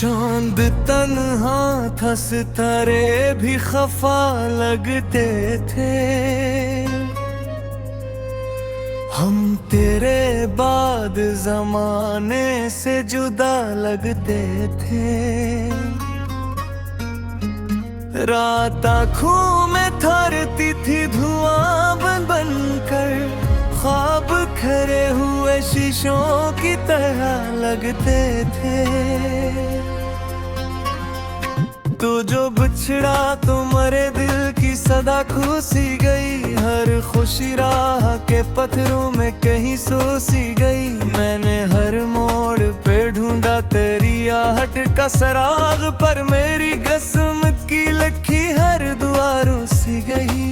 चांद तन्हा था, सितारे भी खफा लगते थे। हम तेरे बाद जमाने से जुदा लगते थे। रात आँखों में ठहरती थी धुआं बन बन कर, ख्वाब खरे हुए शीशों की तरह लगते थे। तो जो बिछड़ा तो मरे दिल की सदा खुशी गई, हर खुशी राह के पत्थरों में कहीं सोसी गई। मैंने हर मोड़ पे ढूंढा तेरी आहट का सराग, पर मेरी किस्मत की लकी हर दुआ रुसी गई।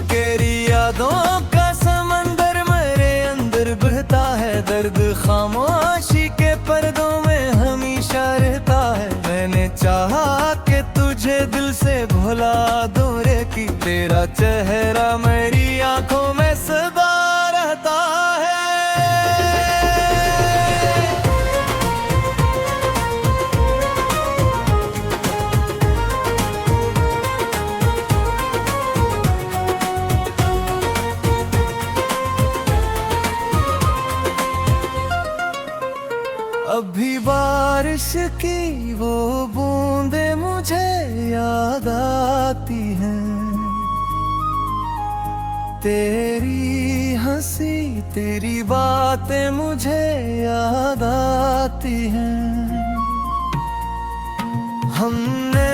तेरी यादों का समंदर मेरे अंदर बहता है, दर्द खामोशी के पर्दों में हमेशा रहता है। मैंने चाहा कि तुझे दिल से भुला दूं रे, कि तेरा चेहरा मेरी आंखों में सदा रहता है। अभी बारिश की वो बूंदे मुझे याद आती हैं, तेरी हंसी तेरी बातें मुझे याद आती हैं। हमने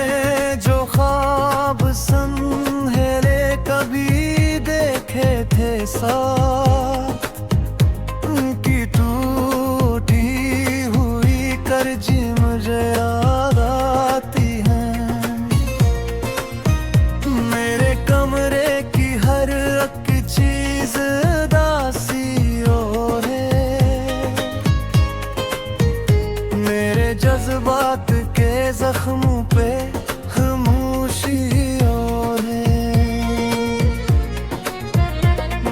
जो ख्वाब संहेरे कभी देखे थे साथ, उनकी टूटी हुई कर्जी मुझे याद आती हैं। मेरे कमरे की हर एक चीज दासी और है, मेरे जज्बात के जख्मों पे खामोशी और है।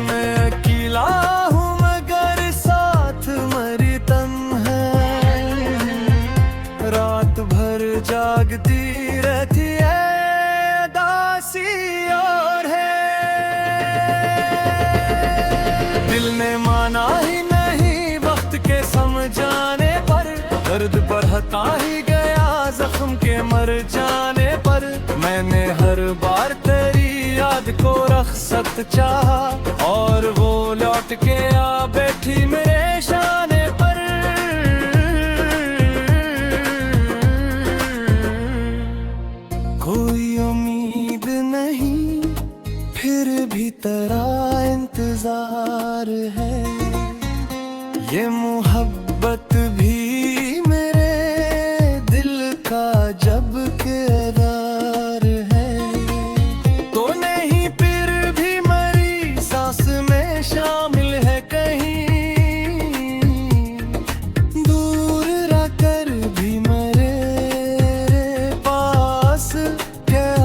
मैं अकेला हूँ मगर साथ मरी तन्हा, रात भर जागती रहती है दासी और है। दिल ने माना ही नहीं वक्त के समझाने पर, दर्द बढ़ता ही गया जख्म के मर जाने पर। मैंने हर बार तेरी याद को रख्सत चाहा, और वो लौट के आ बैठी मेरे शाने पर। कोई उम्मीद नहीं फिर भी तेरा इंतजार है, ये मोहब्बत भी मेरे दिल का जब किरदार है। तो नहीं फिर भी मरी सांस में शामिल है कहीं, दूर रहकर भी मेरे पास क्या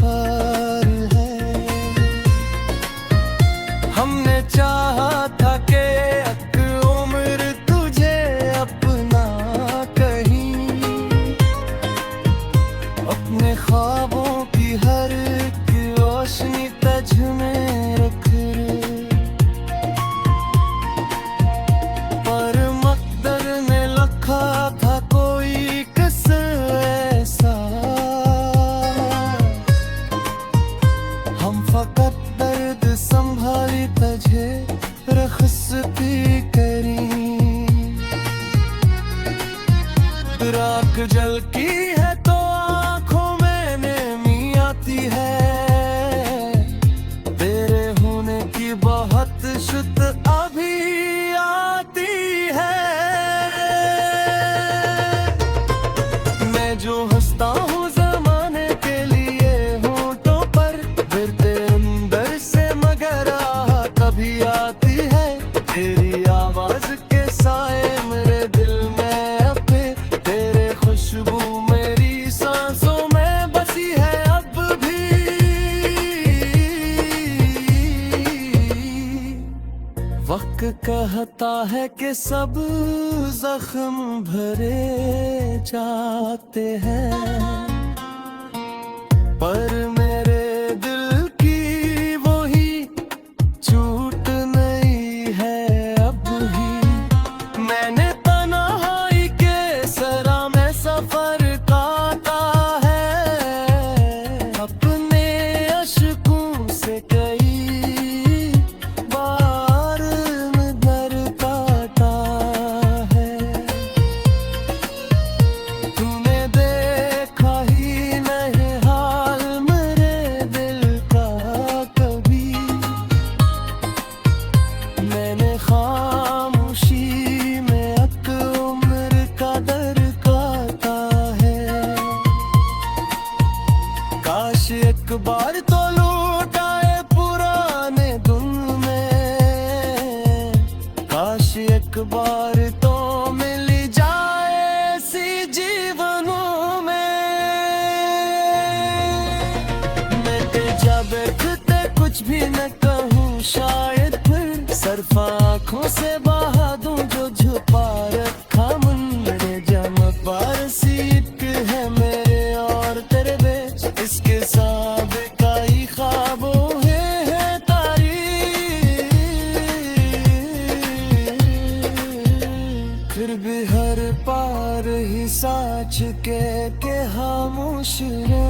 पार है। हमने चाहा था कि एक उम्र तुझे कहता है कि सब जख्म भरे जाते हैं, पर मेरे दिल की वही चूट नहीं है अब भी। मैंने तन्हाई के सरा में सफर काटा है, अपने अश्कों से कई बार नजर काटा है। तूने देखा ही नहीं हाल मेरे दिल का कभी, मैंने खामोशी में एक उम्र का दर काटा है। काश एक बार तो लौट आए पुराने दिन में, काश एक बार तो मिल जाए ऐसी जीवनों में। मैं जा बैठते कुछ भी न कहूँ, शायद फिर सिर्फ आँखों से बहा दूं जो छुपा रखा मन। मेरे जम पार सीट है मेरे और तेरे बीच, इसके साबिकाई ख्वाबों है तारीफ। फिर भी हर पार ही साच के खामोश रहा।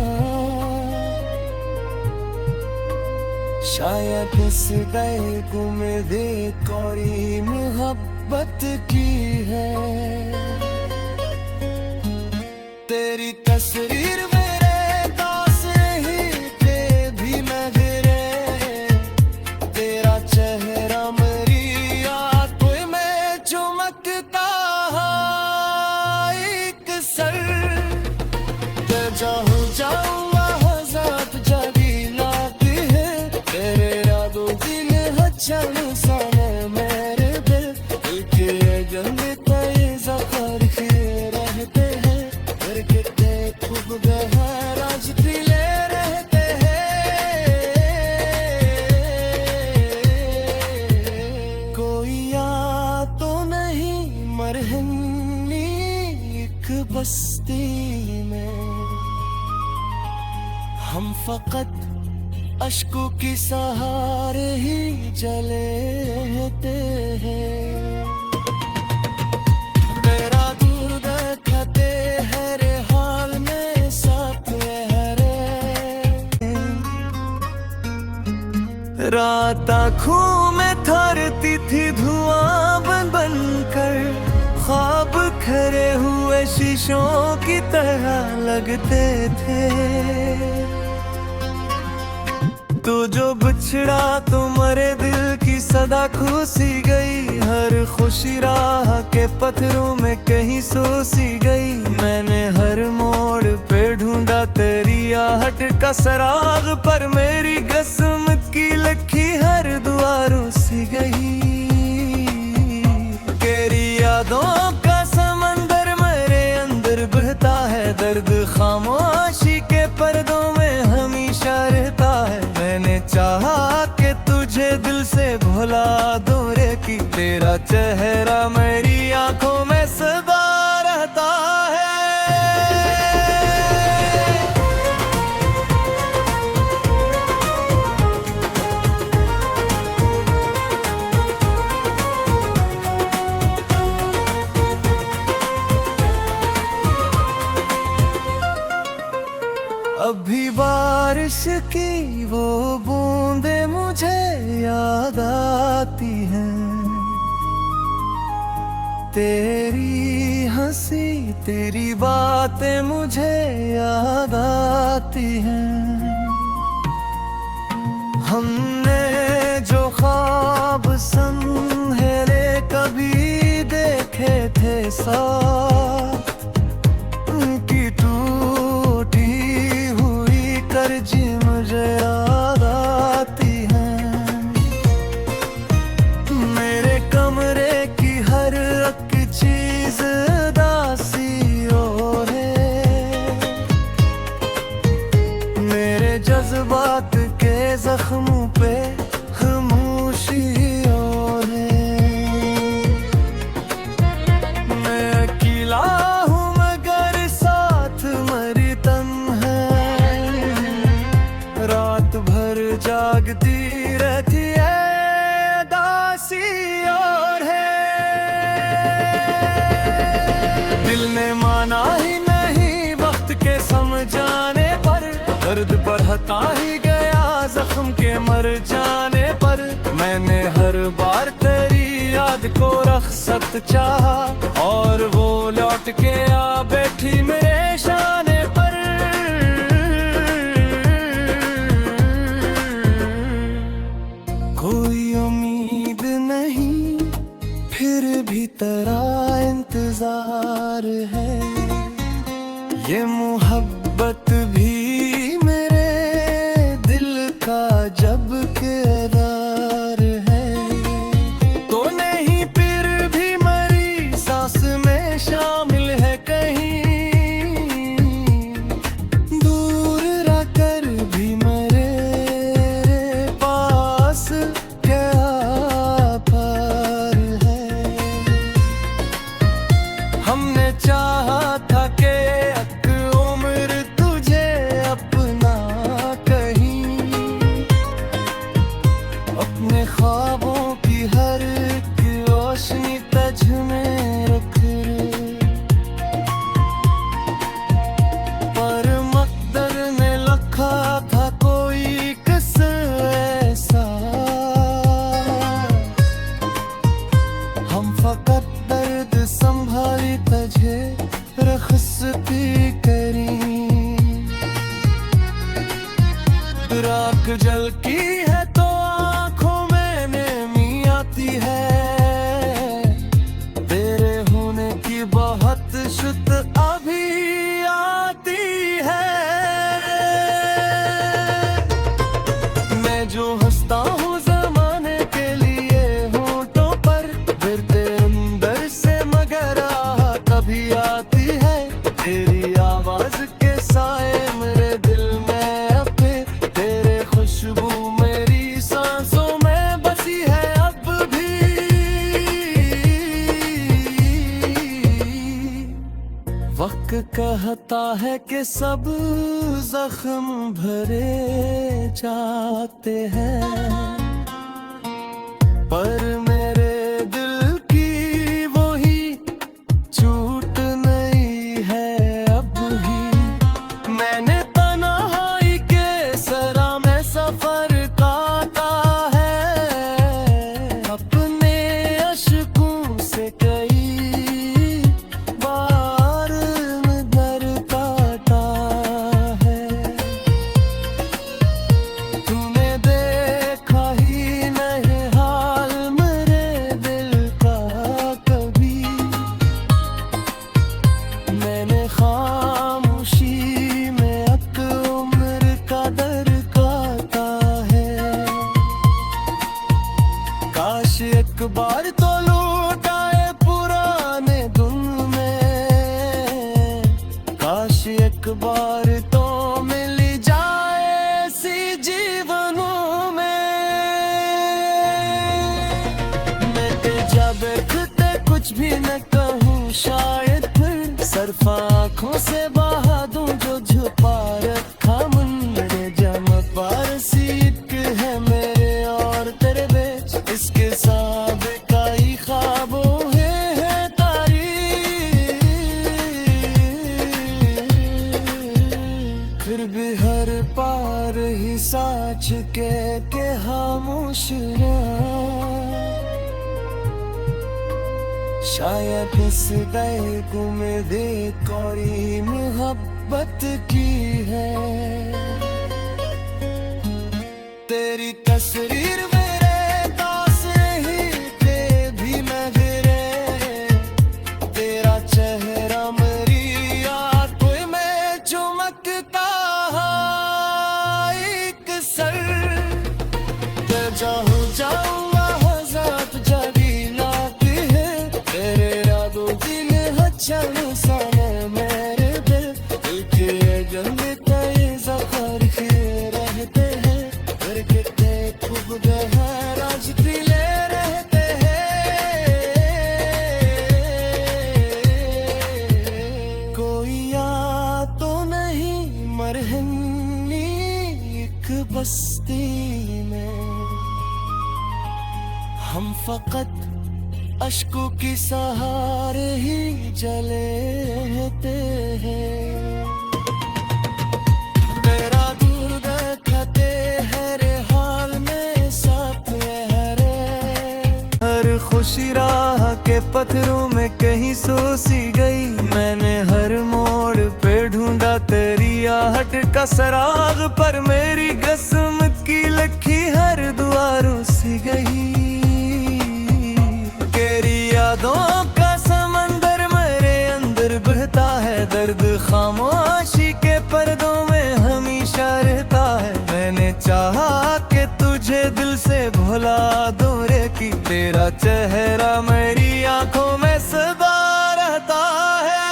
शायद इस गए उम्मीदे कोई मोहब्बत की है। तेरी तस्वीर मेरे पास ही थे भी नजरे, तेरा चेहरा मेरी आंखों में चमकता एक सर। जहाँ जाऊँ वहाँ ज़ात जागी लाती है, तेरे यादों दिल हचन साने मेरे दिल के जंग तय ज़खर के रहते हैं। करके खूब गहराज दिले रहते हैं। कोई आ तो नहीं मरहनी एक बस्ती में, हम फकत अश्कों की सहारे ही जलेते हैं। तेरा दूर देखते हर हाल में साथ हरे, रात आँखों में ठहरती थी धुआं बन बन कर, ख्वाब खरे हुए शीशों की तरह लगते थे। तू जो बिछड़ा तो मरे दिल की सदा खुशी गई, हर खुशी राह के पत्थरों में कहीं सोसी गई। मैंने हर मोड़ पे ढूंढा तेरी आहट का सराग, पर मेरी किस्मत की लखी हर दुआरों सी गई। तेरी यादों का समंदर मेरे अंदर बहता है, दर्द खामोशी के पर्दों में हमेशा रहता है। मैंने चाहा कि तुझे दिल से भुला दूं रे, कि तेरा चेहरा मेरी आंखों में सदा रहता है। अभी बारिश की वो बूंदे मुझे याद आती हैं, तेरी हंसी तेरी बातें मुझे याद आती हैं। हमने जो ख्वाब संहेरे कभी देखे थे साथ, उनकी टूटी हुई कर्जी मुझे याद आती हैं। मेरे कमरे की हर एक चीज दासी और है, मेरे जज्बात के जख्मों पे खामोशी और है। दर्द बढ़ता ही गया जख्म के मर जाने पर। मैंने हर बार तेरी याद को रख्सत चाहा और वो लौट के आ बैठी मेरे शाने पर। कोई उम्मीद नहीं फिर भी तेरा इंतजार है। ये मोहब्बत भी मेरे दिल का जब किरदार है। तो नहीं फिर भी मरी सांस में शामिल है कहीं। दूर रहकर भी मेरे पास क्या पार है। हमने चाहा था कि ख्वाबों की हर एक रोशनी तुझ में रख पर मकदर ने लिखा था कोई किस्सा ऐसा। हम फकत दर्द संभाली तुझे रखसती करी। राख जल की है तो शुद्ध अभी आती है। मैं जो हंसता हूँ ज़माने के लिए होठों पर, फिर तेरे अंदर से मगर आह कभी आती है। तेरी आवाज के साए मेरे दिल में अपे, तेरे खुशबू मेरी सांसों में बसी है अब भी। वक्त कहता है कि सब जख्म भरे जाते हैं, पर मेरे दिल की वही चूट नहीं है अब भी। मैंने तन्हाई के सरा में सफर काटा है, अपने अश्कों से कई एक बार तो लौट आए पुराने धुन में। काश एक बार तो मिल जाए ऐसी जीवनों में। मैं तेजा बैठते कुछ भी न कहूँ शायद फिर सिर्फ आँखों से बहा दूं जो छुपा रखा मन में। जम पार सीट है मेरे और तेरे बीच, इसके साथ कई ख्वाबों है तारीफ। फिर भी हर पार ही साच के खामोश शायद इस गए उम्मीदे कोई मोहब्बत की है। तेरी तस्वीर मेरे पास ही थे भी मैं गिरे, तेरा चेहरा मेरी आंखों में चमकता एक सर। जहाँ जाऊँगा हज़ात जारी लाती है, तेरे यादों दिल हचल साने मेरे दिल के जंग कई ज़फ़र के रहते हैं। कोई या तो नहीं मरहनी एक बस्ती में, हम फकत अश्कों की सहारे ही जले हैं। तेरा पत्थरों में कहीं सो सी गई। मैंने हर मोड़ पे ढूंढा तेरी आहट का सराग, पर मेरी किस्मत की लखी हर दुआरों सी गई। तेरी यादों का समंदर मेरे अंदर बहता है, दर्द खामोशी के पर्दों में हमेशा रहता है। मैंने चाहा कि तुझे दिल से भुला दूं रे, कि तेरा चेहरा मेरी आंखों में सदा रहता है।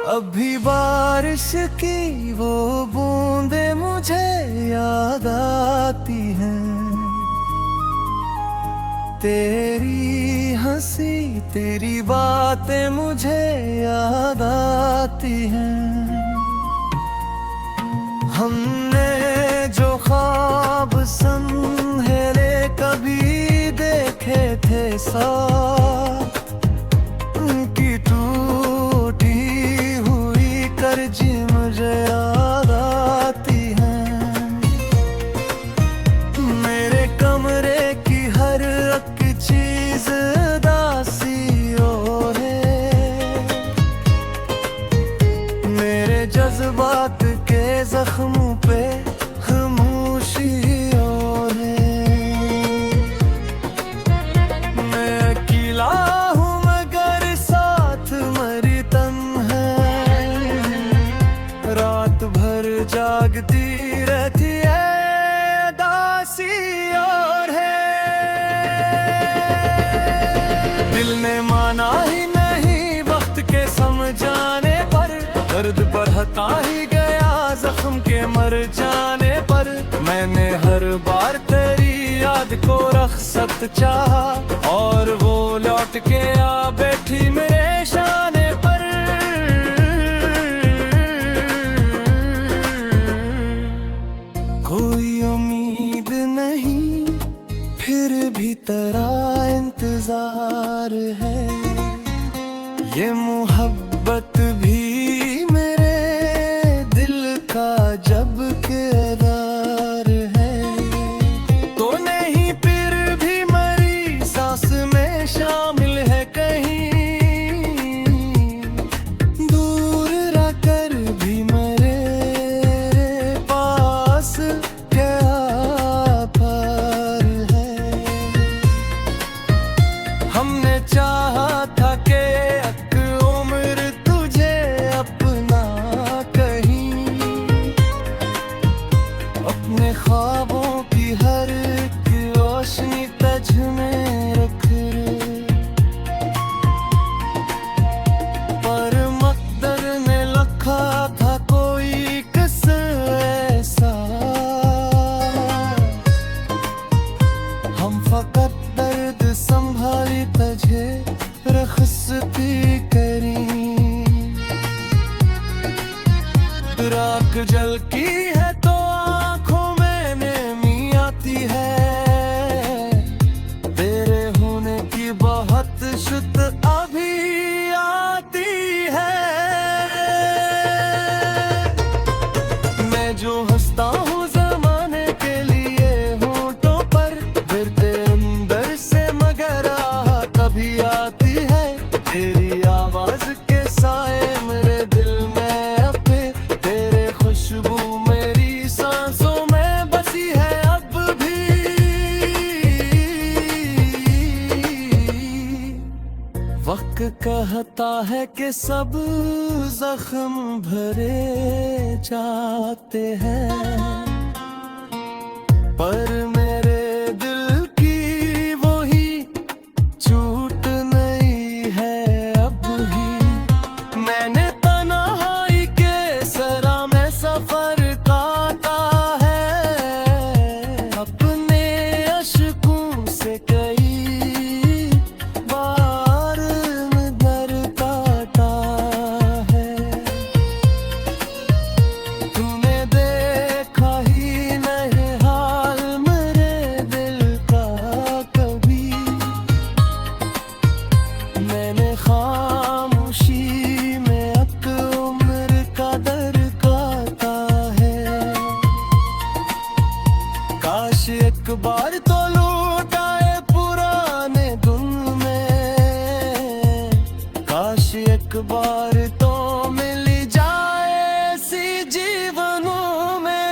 अभी बारिश की वो बूंदे मुझे याद आती हैं, तेरी हंसी तेरी बातें मुझे याद आती हैं। हमने जो ख्वाब संहेले कभी देखे थे साथ, उनकी टूटी हुई कर्जी मुझे याद आती हैं। मेरे कमरे की हर एक चीज दासी और है, मेरे जज्बात के जख्मों पे खामोशी और है। मैं अकेला हूँ मगर साथ मेरी तन्हाई, रात भर जागती रहती है दासी और है। दिल ने माना ही नहीं वक्त के समझाने पर, दर्द बढ़ता ही गया जख्म के मर जाने पर। मैंने हर बार तेरी याद को रख्सत चाहा, और वो लौट के आ बैठी मेरे शाने पर। कोई उम्मीद नहीं फिर भी तेरा इंतजार है, ये मोहब्बत भी मेरे दिल का जब किरदार है। तो नहीं फिर भी मेरी सांस में शामिल है कहीं, दूर रहकर भी मेरे पास क्या पार है। हमने चाहा था कि एक उम्र तुझे अपना कहीं, अपने ख्वाबों की हर एक रोशनी तुझ में रख रे। पर मकदर ने लिखा था कोई किस्सा ऐसा, हम फकत दर्द संभाली तुझे रखसती करी। राख जल की है तो आंखों में नमी आती है, तेरे होने की बहुत शुद्ध अभी आती है। मैं जो हंसता हूँ जमाने के लिए होठों पर, फिर तेरे अंदर से मगर आह कभी आती है। तेरी आवाज के साए मेरे दिल में अपे, तेरे खुशबू मेरी सांसों में बसी है अब भी। वक्त कहता है कि सब जख्म भरे जाते हैं, पर मेरे दिल की वही चूट नहीं है अब भी। मैंने तन्हाई के सरा में सफर काटा है, अपने अश्कों से कई बार नजर काटा है। तूने देखा एक बार तो लौट आए पुराने धुन में, काश एक बार तो मिल जाए ऐसी जीवनों में।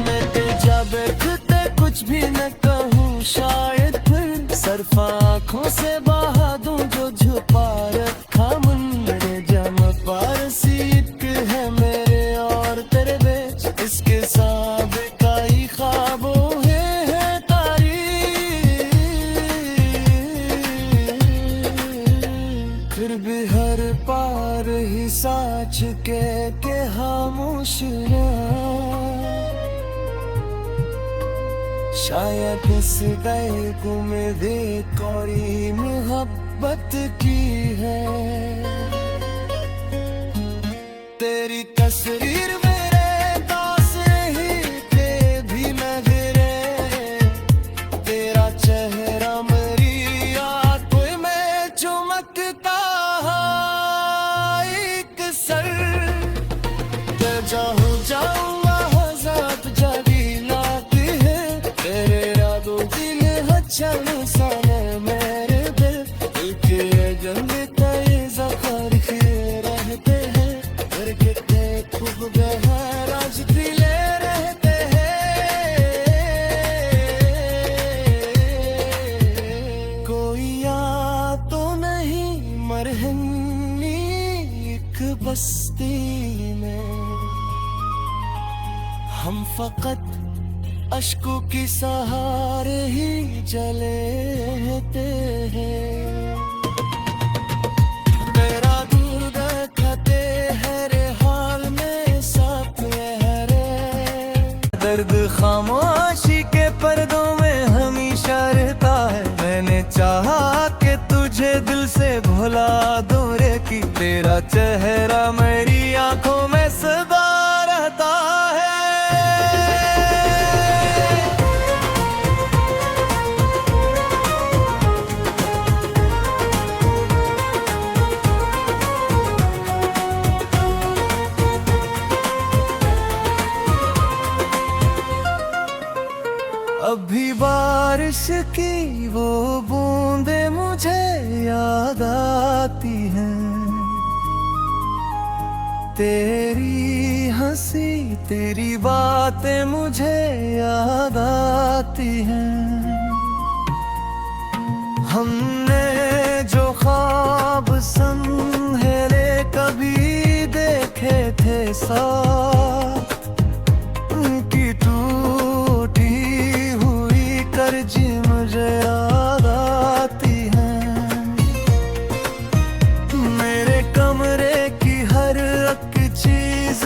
मैं तेजा बैठते कुछ भी न कहूँ, शायद फिर सिर्फ आँखों से बहा दूं जो छुपा रखा मन। मेरे जम पारसी एक है मेरे और तेरे बीच, इसके साबिकाई ख्वाबों है तारीख। फिर भी हर पार ही साच के खामोश शायद इस गए उम्मीदे कोई मोहब्बत की है। तेरी तस्वीर मेरे पास ही थे भी नजरे, तेरा चेहरा मेरी आंखों में चमकता एक सर। जहाँ जाऊँ हज़ात जागी लाती है, तेरे यादों दिल हचल साने मेरे दिल के जंगे कई ज़ख़र रहते हैं, करके खूब गहराज दिले रहते हैं। कोई याद तो नहीं मरहनी एक बस्ती में, हम फकत अश्कों की सहारे ही जलेते हैं। तेरा दूर देखते हर हाल में साथ है, दर्द खामोशी के पर्दों में हमेशा रहता है। मैंने चाहा कि तुझे दिल से भुला दूं रे, कि तेरा चेहरा मेरी आंखों में सदा रहता है। अभी बारिश की वो बूंदे मुझे याद आती हैं, तेरी हंसी तेरी बातें मुझे याद आती हैं। हमने जो ख्वाब संहेले कभी देखे थे साथ, उनकी टूटी जी मुझे याद आती हैं। मेरे कमरे की हर एक चीज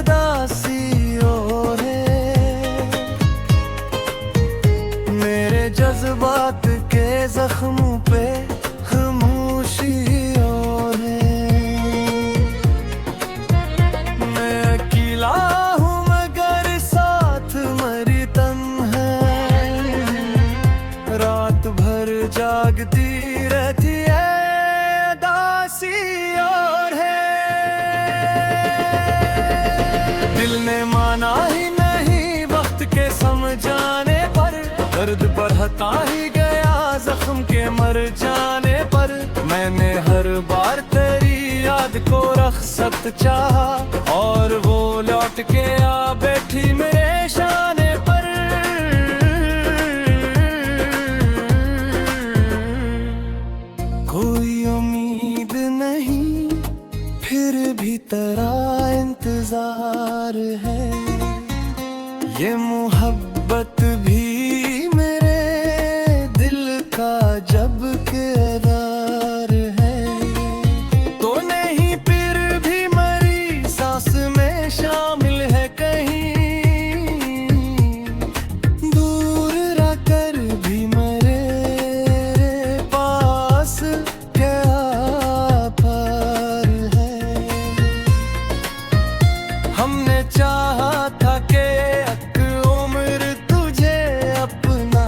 दासी और है, मेरे जज्बात के जख्मों पे खामोशी और है। मैं अकेला हूँ मगर साथ मरी तन्हा, रात भर जागती रहती है दासी और है। दिल ने माना ही नहीं वक्त के समझाने पर, दर्द बढ़ता ही गया जख्म के मर जाने पर। मैंने हर बार तेरी याद को रख्सत चाहा, और वो लौट के आ बैठी मेरे शाने पर। कोई उम्मीद नहीं फिर भी तेरा इंतजार है, ये मोहब्बत भी मेरे दिल का जब किरदार है। तो नहीं फिर भी मरी सांस में शामिल है कहीं, दूर रहकर भी मेरे पास क्या पर है। हमने चाहा था कि एक उम्र तुझे अपना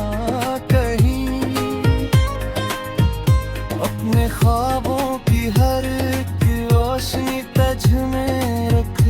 कहीं, अपने ख्वाबों की हर एक रोशनी तुझ में रख।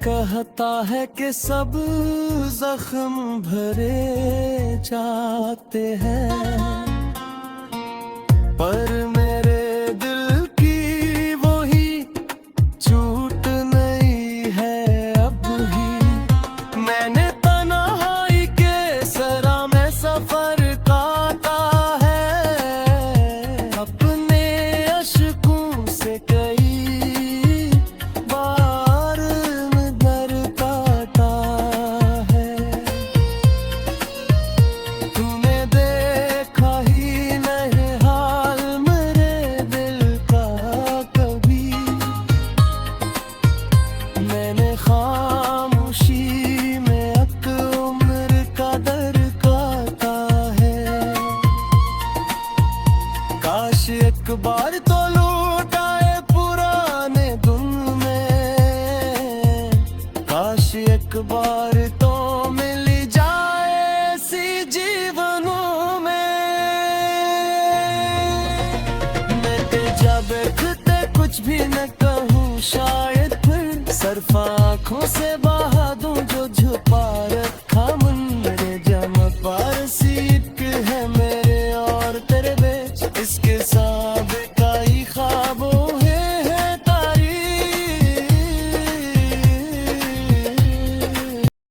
कहता है कि सब जख्म भरे जाते हैं, पर मेरे दिल की वही चूट नहीं है अब भी। मैंने तन्हाई के सरा में सफर काटा है, अपने अश्कों से कई बार दर काटा है। तूने देखा ही नहीं हाल मेरे दिल का कभी, मैंने खामोशी में एक उम्र का दर काटा है। काश एक बार तो लौट आए पुराने दिन में, काश एक बार तो मिल जाए ऐसी जीवनों में। मैं तेजा देखते कुछ भी न कहूँ, शायद फिर सिर्फ आँखों से बहा